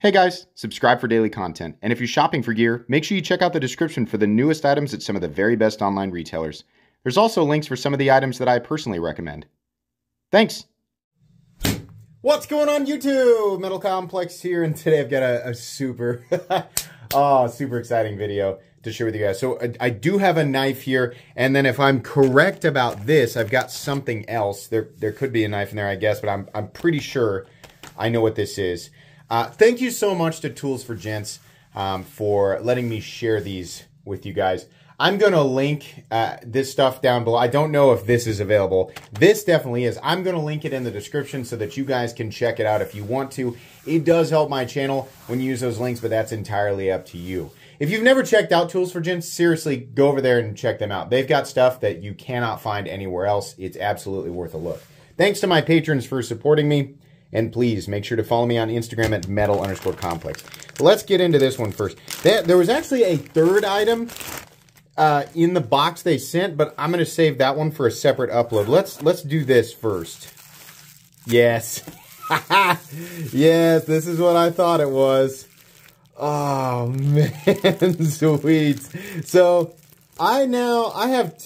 Hey guys, subscribe for daily content, and if you're shopping for gear, make sure you check out the description for the newest items at some of the very best online retailers. There's also links for some of the items that I personally recommend. Thanks! What's going on YouTube? Metal Complex here, and today I've got a super, super exciting video to share with you guys. So I do have a knife here, and then if I'm correct about this, I've got something else. There could be a knife in there, I guess, but I'm pretty sure I know what this is. Thank you so much to Tools for Gents for letting me share these with you guys. I'm going to link this stuff down below. I don't know if this is available. This definitely is. I'm going to link it in the description so that you guys can check it out if you want to. It does help my channel when you use those links, but that's entirely up to you. If you've never checked out Tools for Gents, seriously, go over there and check them out. They've got stuff that you cannot find anywhere else. It's absolutely worth a look. Thanks to my patrons for supporting me. And please make sure to follow me on Instagram at metal_complex. Let's get into this one first. There was actually a third item in the box they sent, but I'm going to save that one for a separate upload. Let's do this first. Yes. Yes, this is what I thought it was. Oh, man, sweet. So, I have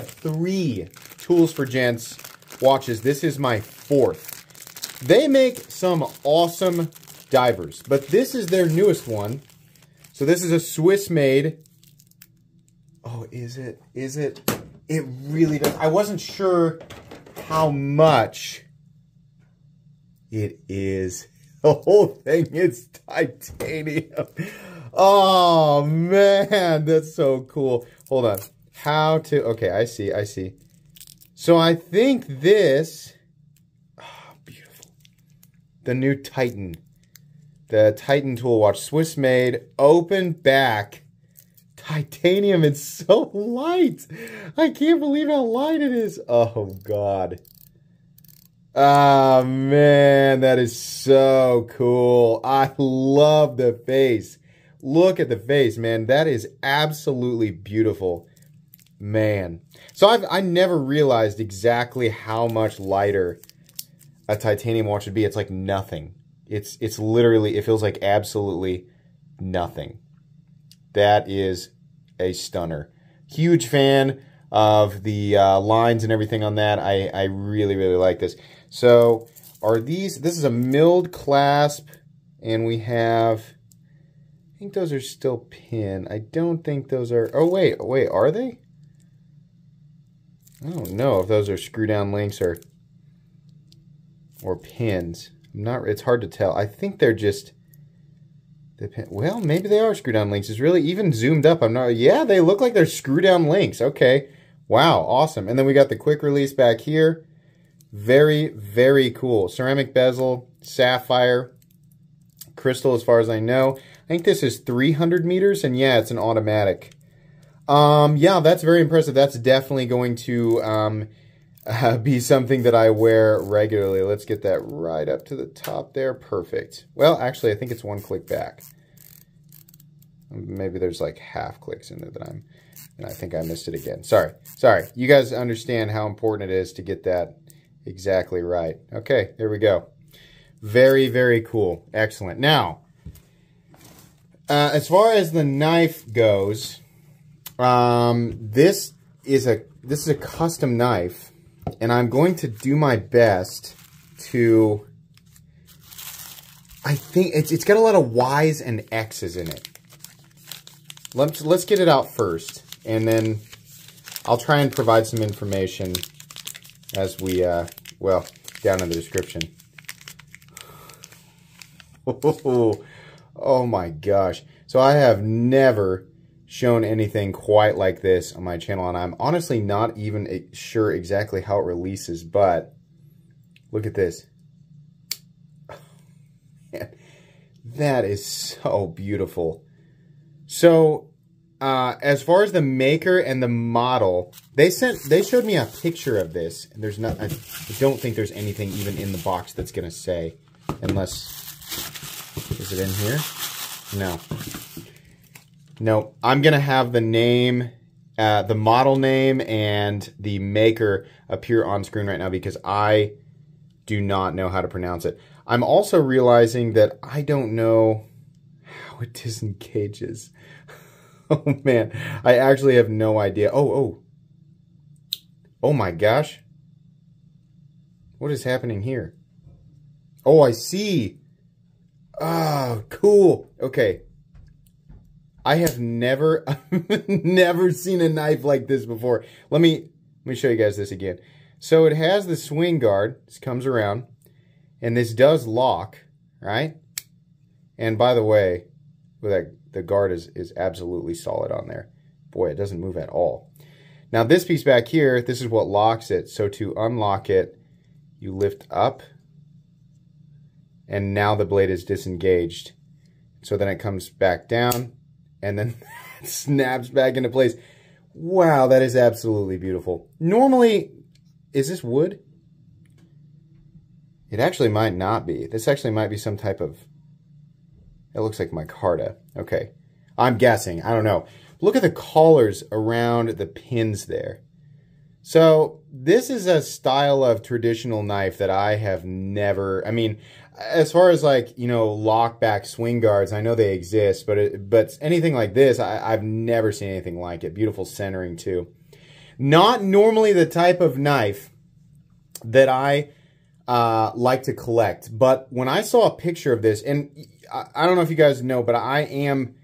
three Tools for Gents watches. This is my fourth. They make some awesome divers, but this is their newest one. So this is a Swiss made. Oh, is it? Is it? It really does. I wasn't sure how much it is. The whole thing is titanium. Oh man, that's so cool. Hold on. Okay, I see. So I think this, beautiful, the new Titan, the Titan tool watch, Swiss made, open back, titanium. It's so light. I can't believe how light it is. Oh God. Oh man, that is so cool. I love the face. Look at the face, man. That is absolutely beautiful. Man. So I never realized exactly how much lighter a titanium watch would be. It's like nothing. It's literally, it feels like absolutely nothing. That is a stunner. Huge fan of the lines and everything on that. I really, really like this. So this is a milled clasp, and we have, I think those are still pin. I don't think those are, oh wait, are they? I don't know if those are screw down links or pins. It's hard to tell. I think they're just the pin. Well, maybe they are screw down links. It's really even zoomed up. Yeah, they look like they're screw down links. Okay. Wow, awesome. And then we got the quick release back here. Very, very cool. Ceramic bezel, sapphire, crystal as far as I know. I think this is 300 meters, and yeah, it's an automatic. Yeah, that's very impressive. That's definitely going to be something that I wear regularly. Let's get that right up to the top there. Perfect. Well, actually, I think it's one click back. Maybe there's like half clicks in there and I think I missed it again. Sorry. You guys understand how important it is to get that exactly right. Okay, there we go. Very, very cool. Excellent. Now, as far as the knife goes, this is a custom knife, and I'm going to do my best to, I think it's got a lot of Y's and X's in it. Let's get it out first, and then I'll try and provide some information as we, well, down in the description. Oh my gosh. So I have never shown anything quite like this on my channel, and I'm honestly not even sure exactly how it releases, but look at this. Man, that is so beautiful. So as far as the maker and the model, they showed me a picture of this, and there's not, I don't think there's anything even in the box that's gonna say, unless, is it in here? No, I'm going to have the name, the model name, and the maker appear on screen right now because I do not know how to pronounce it. I'm also realizing that I don't know how it disengages. Oh man, I actually have no idea. Oh my gosh. What is happening here? Oh, I see. Oh, cool. Okay. I have never seen a knife like this before. Let me show you guys this again. So it has the swing guard. This comes around, and this does lock, right? And by the way, the guard is absolutely solid on there. Boy, it doesn't move at all. Now this piece back here, this is what locks it. So to unlock it, you lift up, and now the blade is disengaged. So then it comes back down, and then it snaps back into place. Wow, that is absolutely beautiful. Normally, is this wood? It actually might not be. This actually might be some type of... It looks like micarta. Okay. I'm guessing. I don't know. Look at the collars around the pins there. So this is a style of traditional knife that I have never... I mean, as far as like, you know, lock back swing guards, I know they exist, but anything like this, I've never seen anything like it. Beautiful centering too. Not normally the type of knife that I like to collect, but when I saw a picture of this, and I don't know if you guys know, but I am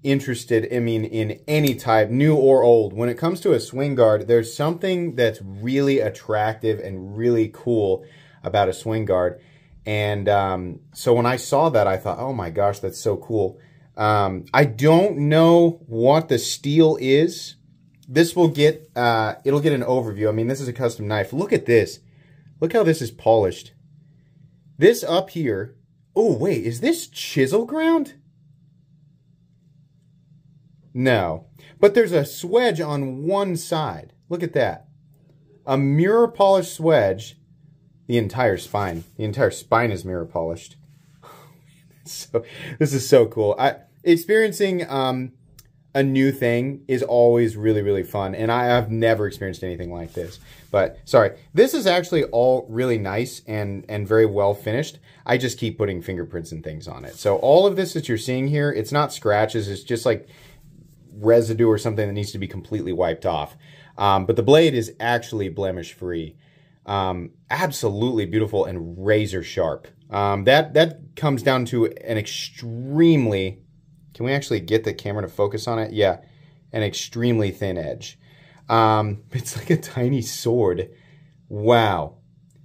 interested, I mean, in any type, new or old. When it comes to a swing guard, there's something that's really attractive and really cool about a swing guard. And so when I saw that, I thought, oh my gosh, that's so cool. I don't know what the steel is. This will get, it'll get an overview. I mean, this is a custom knife. Look at this. Look how this is polished. This up here, oh wait, is this chisel ground? No, but there's a swedge on one side. Look at that. A mirror polished swedge. The entire spine. The entire spine is mirror polished. So this is so cool. Experiencing a new thing is always really, really fun, and I have never experienced anything like this. But sorry, this is actually all really nice and very well finished. I just keep putting fingerprints and things on it. So all of this that you're seeing here, it's not scratches. It's just like residue or something that needs to be completely wiped off. But the blade is actually blemish free. Absolutely beautiful and razor sharp. That comes down to an extremely, can we actually get the camera to focus on it? Yeah, an extremely thin edge. It's like a tiny sword. Wow.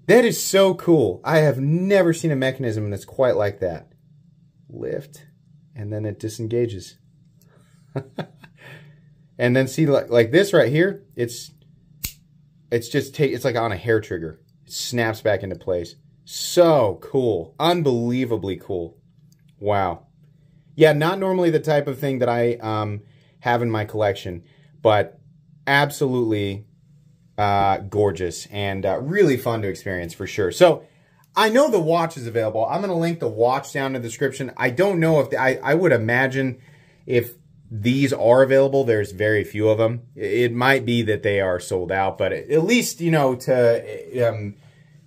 That is so cool. I have never seen a mechanism that's quite like that. Lift, and then it disengages. And then see, like this right here, it's like on a hair trigger. It snaps back into place. So cool. Unbelievably cool. Wow. Yeah, not normally the type of thing that I have in my collection, but absolutely gorgeous and really fun to experience for sure. So I know the watch is available. I'm going to link the watch down in the description. I don't know if I would imagine if these are available, there's very few of them. It might be that they are sold out, but at least, you know, to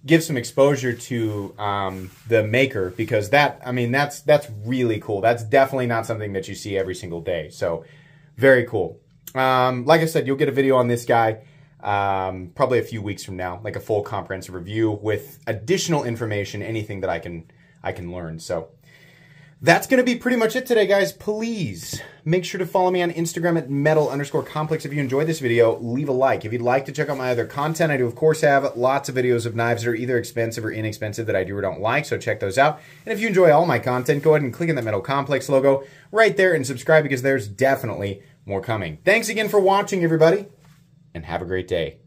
give some exposure to the maker, because that, I mean, that's really cool. That's definitely not something that you see every single day. So very cool. Like I said, you'll get a video on this guy probably a few weeks from now, like a full comprehensive review with additional information, anything that I can learn. So that's going to be pretty much it today, guys. Please make sure to follow me on Instagram at metal_complex. If you enjoyed this video, leave a like. If you'd like to check out my other content, I do, of course, have lots of videos of knives that are either expensive or inexpensive that I do or don't like, so check those out. And if you enjoy all my content, go ahead and click on that Metal Complex logo right there and subscribe, because there's definitely more coming. Thanks again for watching, everybody, and have a great day.